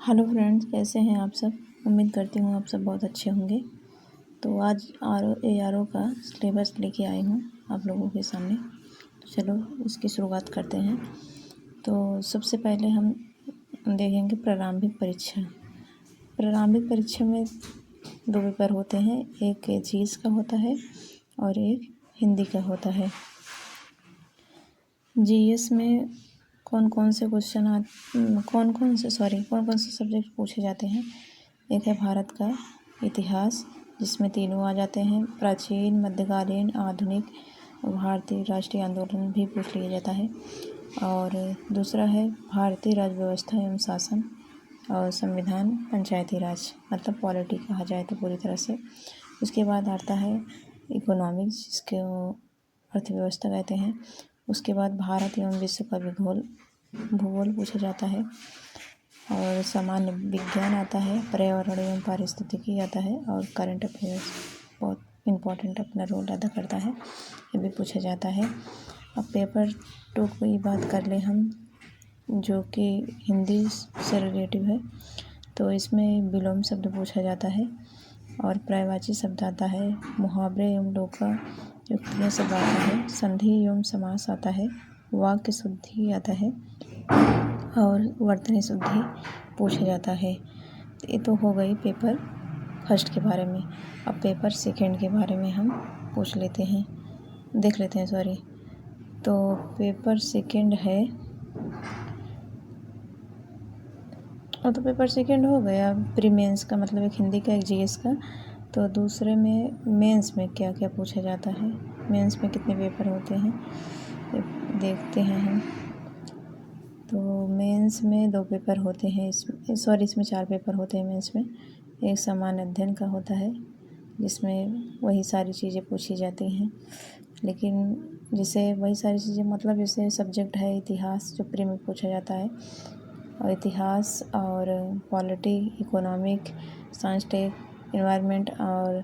Hello friends, कैसे हैं आप सब। उम्मीद करती हूँ आप सब बहुत अच्छे होंगे। तो आज RO का सिलेबस लेके आई हूँ आप लोगों के सामने। तो चलो इसकी शुरुआत करते हैं। तो सबसे पहले हम देखेंगे प्रारंभिक परीक्षा। प्रारंभिक परीक्षा में 2 पेपर होते हैं, एक GS का होता है और एक हिंदी का होता है। GS में कौन कौन से सब्जेक्ट पूछे जाते हैं। एक है भारत का इतिहास, जिसमें तीनों आ जाते हैं, प्राचीन, मध्यकालीन, आधुनिक, भारतीय राष्ट्रीय आंदोलन भी पूछ लिया जाता है। और दूसरा है भारतीय राज्य व्यवस्था एवं शासन और संविधान, पंचायती राज मतलब पॉलिटी कहा जाए तो पूरी तरह से। उसके बाद आता है इकोनॉमिक्स, जिसको अर्थव्यवस्था कहते हैं। उसके बाद भारत एवं विश्व का भूगोल पूछा जाता है। और सामान्य विज्ञान आता है, पर्यावरण एवं पारिस्थितिकी आता है, और करंट अफेयर्स बहुत इम्पोर्टेंट अपना रोल अदा करता है, ये भी पूछा जाता है। अब पेपर 2 की बात कर लें हम, जो कि हिंदी से रिलेटिव है। तो इसमें विलोम शब्द पूछा जाता है और पर्यायवाची शब्द आता है, मुहावरे एवं लोकायुक्तियाँ शब्द आता है, संधि एवं समास आता है, वाक्य शुद्धि आता है और वर्तनी शुद्धि पूछा जाता है। ये तो हो गई पेपर फर्स्ट के बारे में। अब पेपर सेकंड के बारे में हम देख लेते हैं। तो पेपर सेकंड है, और तो पेपर सेकंड हो गया प्री मेंस का, मतलब एक हिंदी का एक GS का। तो दूसरे में मेंस में क्या क्या पूछा जाता है, मेंस में कितने पेपर होते हैं देखते हैं हम। तो मेंस में 2 पेपर होते हैं, इसमें 4 पेपर होते हैं मेंस में। एक सामान्य अध्ययन का होता है, जिसमें वही सारी चीज़ें पूछी जाती हैं, लेकिन जिसे वही सारी चीज़ें मतलब जैसे सब्जेक्ट है इतिहास, जो प्री में पूछा जाता है, और इतिहास और polity, economic, science, tech, environment और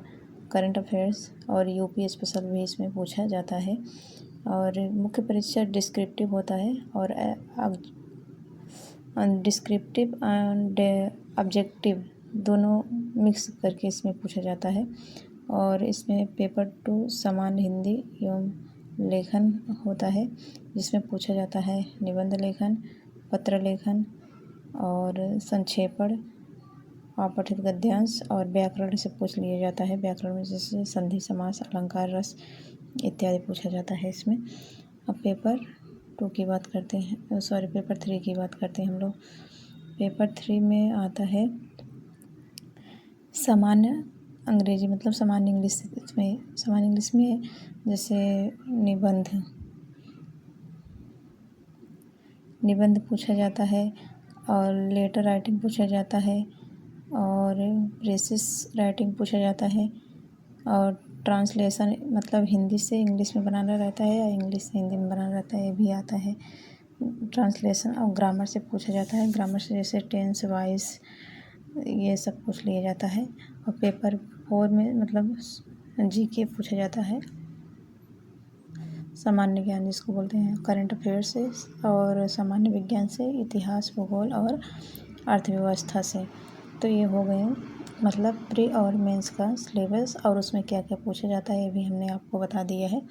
करंट अफेयर्स और UP स्पेशल भी इसमें पूछा जाता है। और मुख्य परीक्षा डिस्क्रिप्टिव होता है और डिस्क्रिप्टिव एंड ऑब्जेक्टिव दोनों मिक्स करके इसमें पूछा जाता है। और इसमें पेपर 2 सामान्य हिंदी एवं लेखन होता है, जिसमें पूछा जाता है निबंध लेखन, पत्र लेखन और संक्षेपण, अपठित गद्यांश और व्याकरण से पूछ लिया जाता है। व्याकरण में जैसे संधि, समास, अलंकार, रस इत्यादि पूछा जाता है इसमें। अब पेपर 3 की बात करते हैं हम लोग। पेपर 3 में आता है सामान्य अंग्रेजी, मतलब सामान्य इंग्लिश में जैसे निबंध पूछा जाता है और लेटर राइटिंग पूछा जाता है और प्रेसिस राइटिंग पूछा जाता है और ट्रांसलेशन, मतलब हिंदी से इंग्लिश में बनाना रहता है या इंग्लिश से हिंदी में बनाना रहता है, ये भी आता है। ट्रांसलेशन और ग्रामर से पूछा जाता है, ग्रामर से जैसे टेंस, वॉइस, ये सब पूछ लिया जाता है। और पेपर 4 में मतलब GK पूछा जाता है, सामान्य ज्ञान जिसको बोलते हैं, करंट अफेयर से और सामान्य विज्ञान से, इतिहास, भूगोल और अर्थव्यवस्था से। तो ये हो गए मतलब प्री और मेंस का सिलेबस, और उसमें क्या क्या पूछा जाता है ये भी हमने आपको बता दिया है।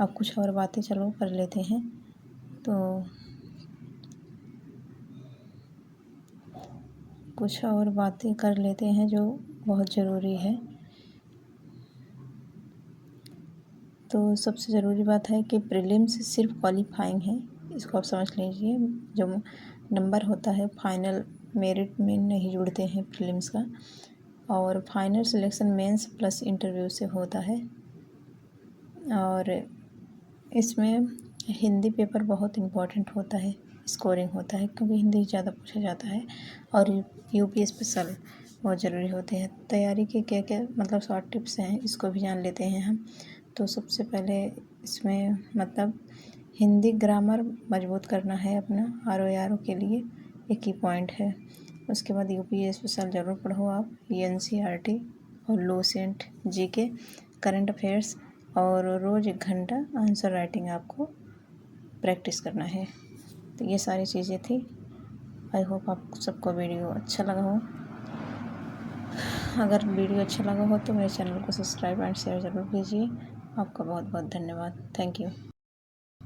अब कुछ और बातें चलो कर लेते हैं। तो कुछ और बातें कर लेते हैं जो बहुत ज़रूरी है। तो सबसे ज़रूरी बात है कि प्रीलिम्स सिर्फ क्वालिफाइंग है, इसको आप समझ लीजिए। जो नंबर होता है फाइनल मेरिट में नहीं जुड़ते हैं प्रीलिम्स का, और final selection mains plus interview से होता है। और इसमें हिंदी पेपर बहुत इम्पोर्टेंट होता है, स्कोरिंग होता है, क्योंकि हिंदी ज़्यादा पूछा जाता है। और UP स्पेशल बहुत ज़रूरी होते हैं। तैयारी के क्या क्या मतलब शॉर्ट टिप्स हैं, इसको भी जान लेते हैं हम। तो सबसे पहले इसमें मतलब हिंदी ग्रामर मजबूत करना है अपना, RO के लिए एक ही पॉइंट है। उसके बाद UP स्पेशल ज़रूर पढ़ो आप, NCERT और लूसेंट, GK, करंट अफेयर्स, और रोज़ 1 घंटा आंसर राइटिंग आपको प्रैक्टिस करना है। तो ये सारी चीज़ें थी। आई होप आप सबको वीडियो अच्छा लगा हो। अगर वीडियो अच्छा लगा हो तो मेरे चैनल को सब्सक्राइब एंड शेयर ज़रूर कीजिए। आपका बहुत बहुत धन्यवाद। Thank you.